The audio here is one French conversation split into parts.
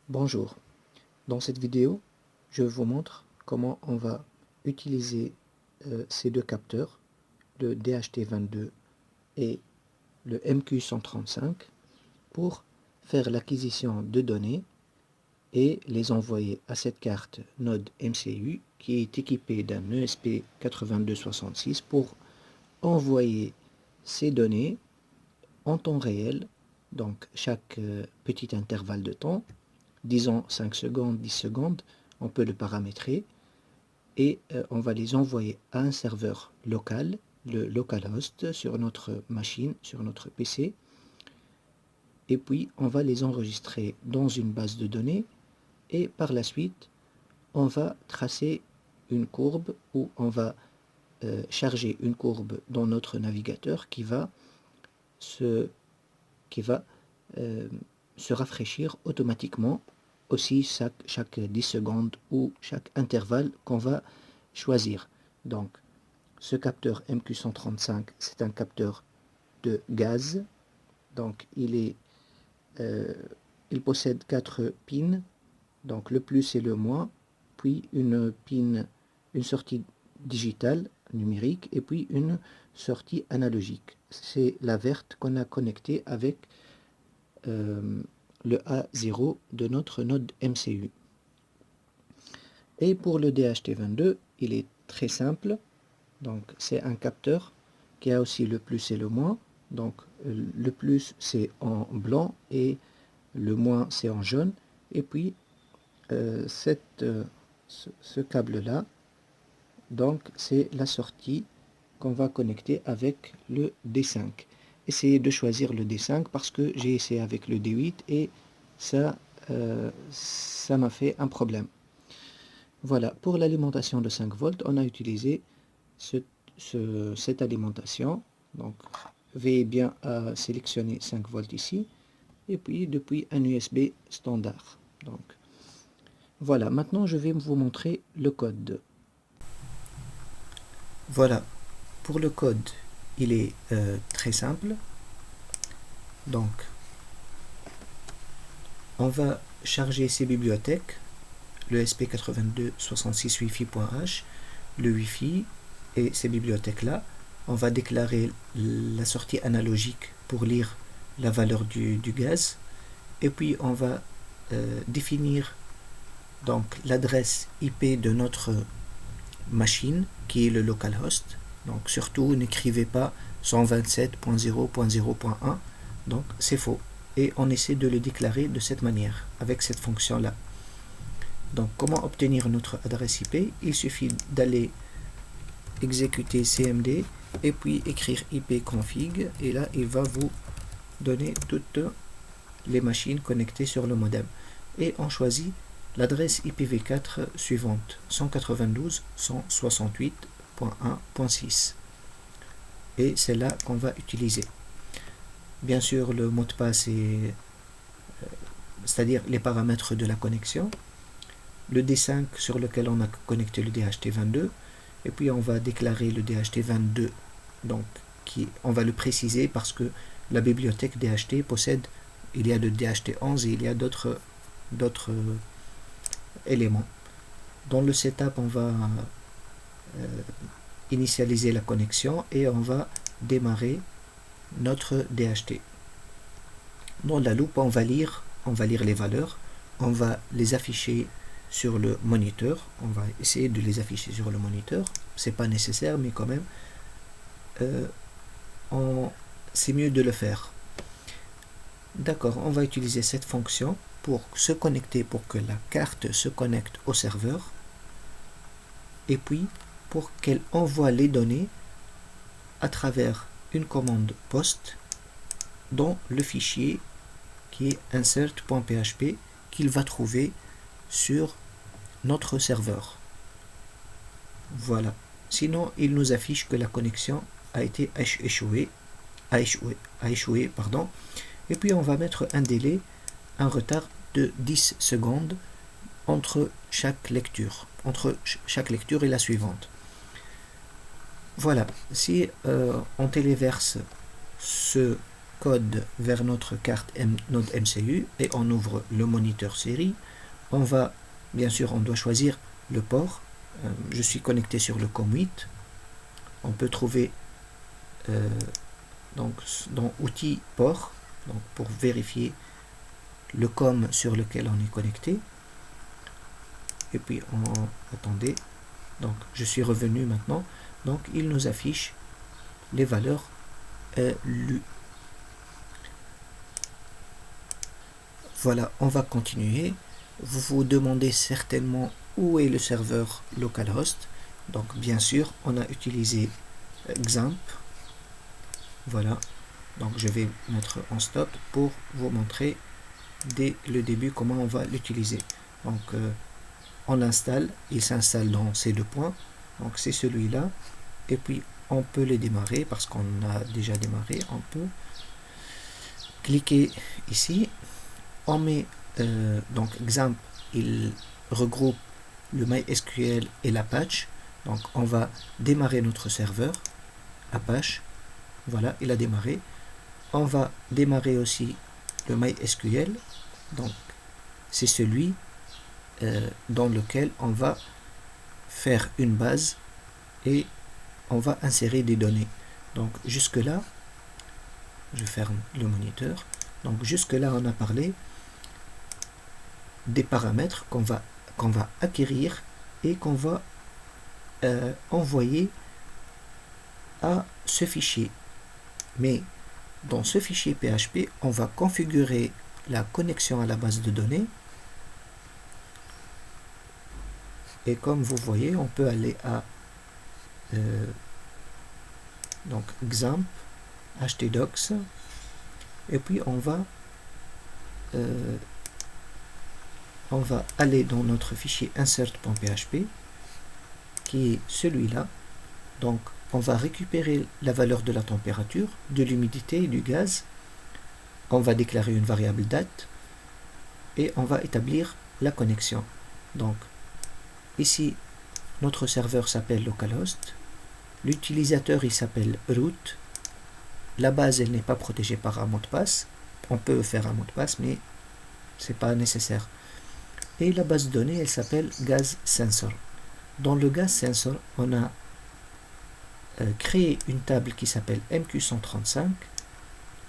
Bonjour, dans cette vidéo, je vous montre comment on va utiliser ces deux capteurs, le DHT22 et le MQ135, pour faire l'acquisition de données et les envoyer à cette carte Node MCU qui est équipée d'un ESP8266 pour envoyer ces données en temps réel, donc chaque petit intervalle de temps, disons 5 secondes, 10 secondes, on peut le paramétrer et on va les envoyer à un serveur local, le localhost, sur notre machine, sur notre PC, et puis on va les enregistrer dans une base de données et par la suite on va tracer une courbe ou on va charger une courbe dans notre navigateur qui va se rafraîchir automatiquement aussi chaque 10 secondes ou chaque intervalle qu'on va choisir. Donc, ce capteur MQ135, c'est un capteur de gaz. Donc, il possède 4 pins. Donc, le plus et le moins, puis une sortie digitale numérique et puis une sortie analogique. C'est la verte qu'on a connectée avec le A0 de notre node MCU. Et pour le DHT22, il est très simple. Donc c'est un capteur qui a aussi le plus et le moins. Donc le plus c'est en blanc et le moins c'est en jaune. Et puis ce câble-là, donc c'est la sortie qu'on va connecter avec le D5. Essayez de choisir le D5 parce que j'ai essayé avec le D8 et ça m'a fait un problème. Voilà, pour l'alimentation de 5 volts, on a utilisé cette alimentation. Donc, veillez bien à sélectionner 5 volts ici. Et puis, depuis un USB standard. Donc, voilà, maintenant je vais vous montrer le code. Voilà, pour le code, il est très simple. Donc, on va charger ces bibliothèques, le SP8266 Wi-Fi.h, le Wi-Fi et ces bibliothèques-là. On va déclarer la sortie analogique pour lire la valeur du gaz. Et puis, on va définir donc l'adresse IP de notre machine qui est le localhost. Donc, surtout, n'écrivez pas 127.0.0.1. Donc, c'est faux. Et on essaie de le déclarer de cette manière, avec cette fonction-là. Donc, comment obtenir notre adresse IP? Il suffit d'aller exécuter cmd et puis écrire ipconfig. Et là, il va vous donner toutes les machines connectées sur le modem. Et on choisit l'adresse IPv4 suivante, 192.168.1.6. Et c'est là qu'on va utiliser. Bien sûr, le mot de passe c'est-à-dire les paramètres de la connexion, le D5 sur lequel on a connecté le DHT22, et puis on va déclarer le DHT22, donc on va le préciser parce que la bibliothèque DHT possède, il y a le DHT11 et il y a d'autres éléments. Dans le setup, on va initialiser la connexion et on va démarrer notre DHT. Dans la loupe, on va lire les valeurs, on va les afficher sur le moniteur. On va essayer de les afficher sur le moniteur. C'est pas nécessaire, mais quand même, c'est mieux de le faire. D'accord, on va utiliser cette fonction pour se connecter, pour que la carte se connecte au serveur, et puis pour qu'elle envoie les données à travers une commande POST dans le fichier qui est insert.php qu'il va trouver sur notre serveur. Voilà. Sinon, il nous affiche que la connexion a été échouée. Et puis on va mettre un délai, un retard de 10 secondes entre chaque lecture et la suivante. Voilà, si on téléverse ce code vers notre carte Node MCU et on ouvre le moniteur série. On va, bien sûr, on doit choisir le port. Je suis connecté sur le COM8. On peut trouver donc dans outils port, donc pour vérifier le COM sur lequel on est connecté. Et puis attendez, donc je suis revenu maintenant, donc il nous affiche les valeurs lues. Voilà, on va continuer. Vous vous demandez certainement où est le serveur localhost. Donc bien sûr, on a utilisé XAMPP. Voilà, donc je vais mettre en stop pour vous montrer dès le début comment on va l'utiliser. Donc on l'installe, il s'installe dans ces deux points, donc c'est celui-là, et puis on peut les démarrer parce qu'on a déjà démarré. On peut cliquer ici, on met donc XAMPP, il regroupe le MySQL et l'Apache, donc on va démarrer notre serveur Apache. Voilà, il a démarré. On va démarrer aussi le MySQL, donc c'est celui dans lequel on va faire une base et on va insérer des données. Donc jusque là, je ferme le moniteur. Donc jusque là, on a parlé des paramètres qu'on va acquérir et qu'on va envoyer à ce fichier. Mais dans ce fichier PHP, on va configurer la connexion à la base de données. Et comme vous voyez, on peut aller à donc XAMPP, htdocs, et puis on va aller dans notre fichier insert.php, qui est celui-là. Donc on va récupérer la valeur de la température, de l'humidité et du gaz. On va déclarer une variable date et on va établir la connexion. Donc ici, notre serveur s'appelle localhost. L'utilisateur, il s'appelle root. La base, elle n'est pas protégée par un mot de passe. On peut faire un mot de passe, mais c'est pas nécessaire. Et la base de données, elle s'appelle gas sensor. Dans le gas sensor, on a créé une table qui s'appelle MQ135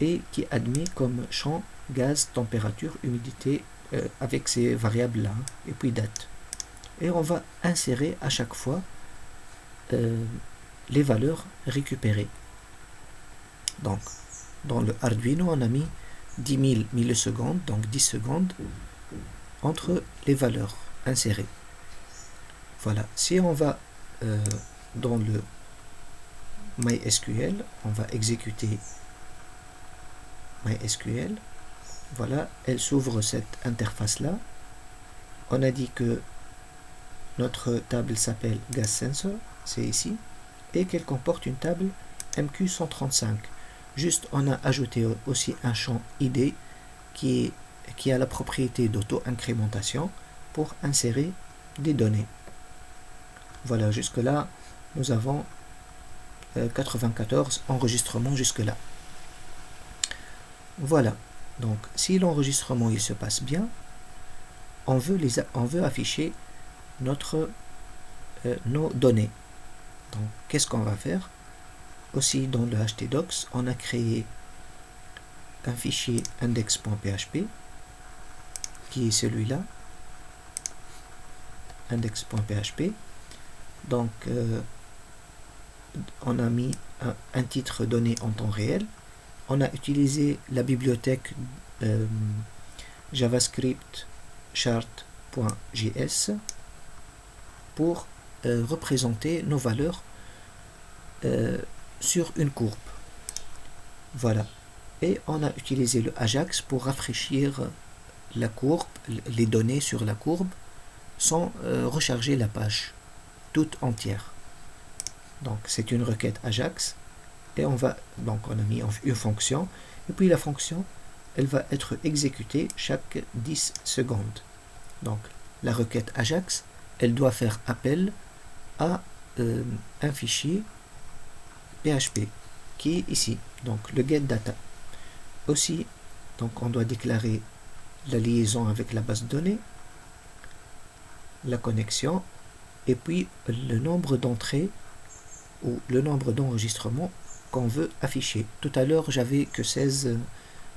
et qui admet comme champ gaz, température, humidité avec ces variables là et puis date. Et on va insérer à chaque fois les valeurs récupérées. Donc dans le Arduino, on a mis 10 000 millisecondes, donc 10 secondes entre les valeurs insérées. Voilà, si on va dans le MySQL, on va exécuter MySQL. Voilà, elle s'ouvre cette interface là. On a dit que notre table s'appelle Gas Sensor, c'est ici, et qu'elle comporte une table MQ135. Juste, on a ajouté aussi un champ ID qui a la propriété d'auto-incrémentation pour insérer des données. Voilà, jusque là, nous avons 94 enregistrements jusque là. Voilà, donc si l'enregistrement il se passe bien, on veut afficher nos données. Donc qu'est-ce qu'on va faire? Aussi dans le htdocs, on a créé un fichier index.php qui est celui-là, index.php. Donc on a mis un titre donné en temps réel. On a utilisé la bibliothèque javascript chart.js pour représenter nos valeurs sur une courbe. Voilà. Et on a utilisé le Ajax pour rafraîchir la courbe, les données sur la courbe, sans recharger la page toute entière. Donc c'est une requête Ajax et on a mis une fonction et puis la fonction elle va être exécutée chaque 10 secondes. Donc la requête Ajax elle doit faire appel à un fichier PHP qui est ici, donc le getData. Aussi, donc on doit déclarer la liaison avec la base de données, la connexion, et puis le nombre d'entrées ou le nombre d'enregistrements qu'on veut afficher. Tout à l'heure, j'avais que 16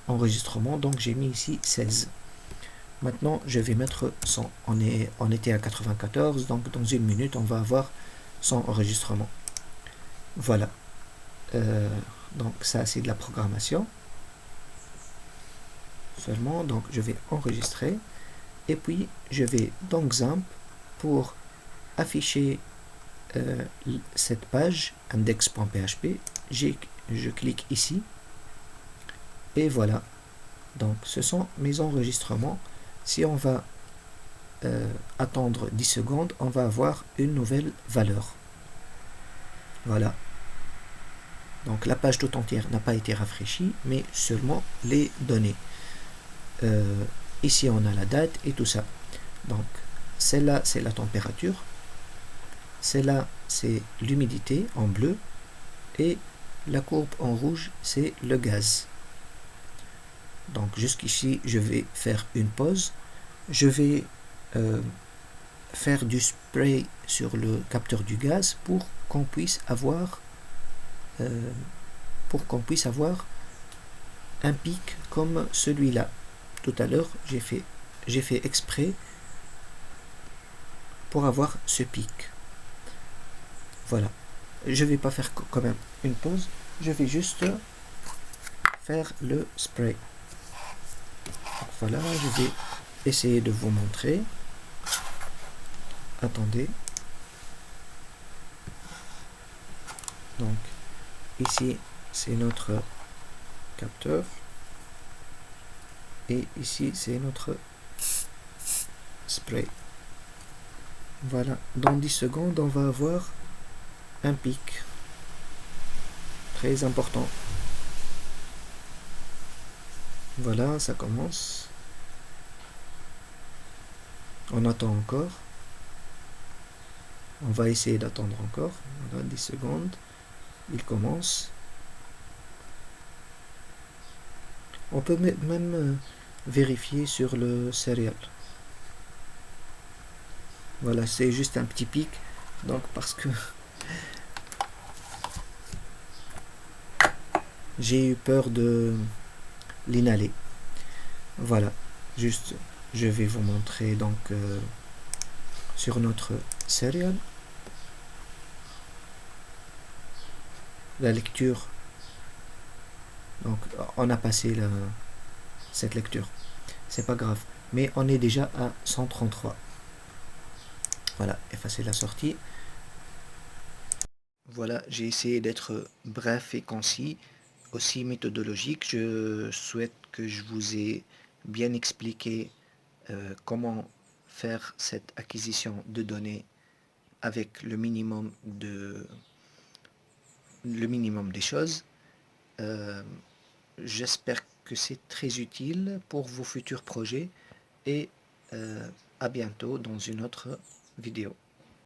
enregistrements, donc j'ai mis ici 16. Maintenant, je vais mettre 100. On était à 94, donc dans une minute, on va avoir 100 enregistrements. Voilà. Donc ça, c'est de la programmation. Seulement, donc je vais enregistrer. Et puis, je vais dans XAMPP pour afficher cette page index.php. Je clique ici. Et voilà. Donc, ce sont mes enregistrements. Si on va attendre 10 secondes, on va avoir une nouvelle valeur. Voilà. Donc la page tout entière n'a pas été rafraîchie, mais seulement les données. Ici on a la date et tout ça. Donc celle-là c'est la température, celle-là c'est l'humidité en bleu, et la courbe en rouge c'est le gaz. Donc jusqu'ici je vais faire une pause. Je vais faire du spray sur le capteur du gaz pour qu'on puisse avoir un pic comme celui-là. Tout à l'heure, j'ai fait exprès pour avoir ce pic. Voilà. Je ne vais pas faire quand même une pause. Je vais juste faire le spray. Donc voilà, je vais essayer de vous montrer. Attendez. Donc, ici, c'est notre capteur. Et ici, c'est notre spray. Voilà. Dans 10 secondes, on va avoir un pic. Très important. Voilà, ça commence. On attend encore. On va essayer d'attendre encore. Voilà, 10 secondes. Il commence. On peut même vérifier sur le serial. Voilà, c'est juste un petit pic. Donc parce que j'ai eu peur de l'inhaler. Voilà, juste je vais vous montrer donc sur notre serial la lecture. Donc on a passé cette lecture, c'est pas grave, mais on est déjà à 133. Voilà, effacer la sortie. Voilà, j'ai essayé d'être bref et concis, aussi méthodologique. Je souhaite que je vous ai bien expliqué comment faire cette acquisition de données avec le minimum des choses. J'espère que c'est très utile pour vos futurs projets, et à bientôt dans une autre vidéo.